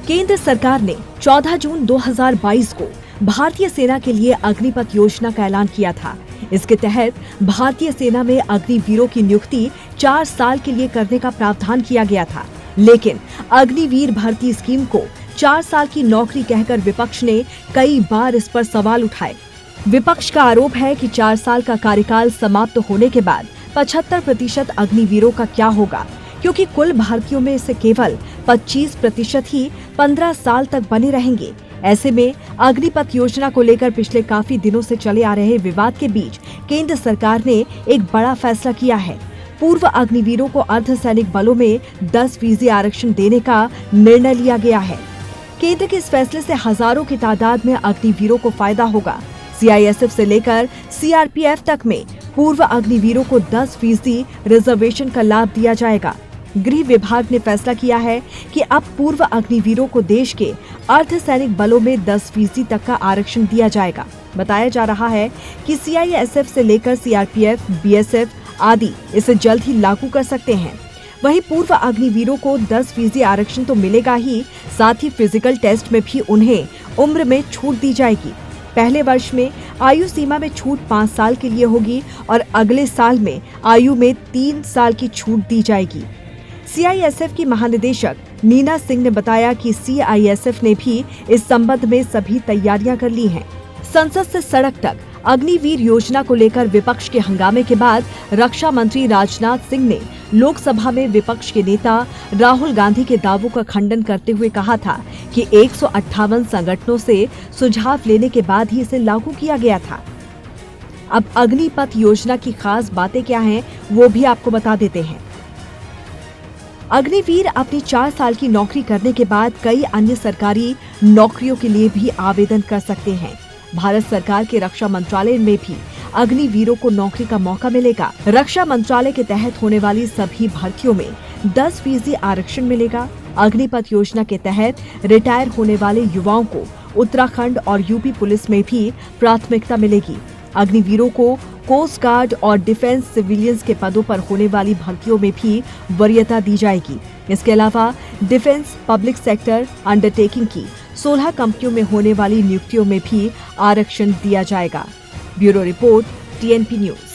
केंद्र सरकार ने 14 जून 2022 को भारतीय सेना के लिए अग्निपथ योजना का ऐलान किया था। इसके तहत भारतीय सेना में अग्निवीरों की नियुक्ति 4 साल के लिए करने का प्रावधान किया गया था, लेकिन अग्निवीर भर्ती स्कीम को 4 साल की नौकरी कहकर विपक्ष ने कई बार इस पर सवाल उठाए। विपक्ष का आरोप है कि 4 साल का कार्यकाल समाप्त होने के बाद 75% अग्निवीरों का क्या होगा, क्योंकि कुल भारतीयों में से केवल 25% ही 15 साल तक बने रहेंगे। ऐसे में अग्निपथ योजना को लेकर पिछले काफी दिनों से चले आ रहे विवाद के बीच केंद्र सरकार ने एक बड़ा फैसला किया है। पूर्व अग्निवीरों को अर्धसैनिक बलों में 10% आरक्षण देने का निर्णय लिया गया है। केंद्र के इस फैसले से हजारों की तादाद में अग्निवीरों को फायदा होगा। सीआईएसएफ से लेकर सीआरपीएफ तक में पूर्व अग्निवीरों को 10% रिजर्वेशन का लाभ दिया जाएगा। गृह विभाग ने फैसला किया है कि अब पूर्व अग्निवीरों को देश के अर्धसैनिक बलों में 10% तक का आरक्षण दिया जाएगा। बताया जा रहा है कि सीआईएसएफ से लेकर सीआरपीएफ, बीएसएफ आदि इसे जल्द ही लागू कर सकते हैं। वहीं पूर्व अग्निवीरों को 10% आरक्षण तो मिलेगा ही, साथ ही फिजिकल टेस्ट में भी उन्हें उम्र में छूट दी जाएगी। पहले वर्ष में आयु सीमा में छूट 5 साल के लिए होगी और अगले साल में आयु में 3 साल की छूट दी जाएगी। सीआईएसएफ की महानिदेशक नीना सिंह ने बताया कि सीआईएसएफ ने भी इस संबंध में सभी तैयारियां कर ली हैं। संसद से सड़क तक अग्निवीर योजना को लेकर विपक्ष के हंगामे के बाद रक्षा मंत्री राजनाथ सिंह ने लोकसभा में विपक्ष के नेता राहुल गांधी के दावों का खंडन करते हुए कहा था कि 158 संगठनों से सुझाव लेने के बाद ही इसे लागू किया गया था। अब अग्निपथ योजना की खास बातें क्या हैं, वो भी आपको बता देते हैं। अग्निवीर अपनी 4 साल की नौकरी करने के बाद कई अन्य सरकारी नौकरियों के लिए भी आवेदन कर सकते हैं। भारत सरकार के रक्षा मंत्रालय में भी अग्निवीरों को नौकरी का मौका मिलेगा। रक्षा मंत्रालय के तहत होने वाली सभी भर्तियों में 10% आरक्षण मिलेगा। अग्निपथ योजना के तहत रिटायर होने वाले युवाओं को उत्तराखंड और यूपी पुलिस में भी प्राथमिकता मिलेगी। अग्निवीरों को कोस्ट गार्ड और डिफेंस सिविलियंस के पदों पर होने वाली भर्तियों में भी वरीयता दी जाएगी। इसके अलावा डिफेंस पब्लिक सेक्टर अंडरटेकिंग की 16 कंपनियों में होने वाली नियुक्तियों में भी आरक्षण दिया जाएगा। Bureau report, TNP news.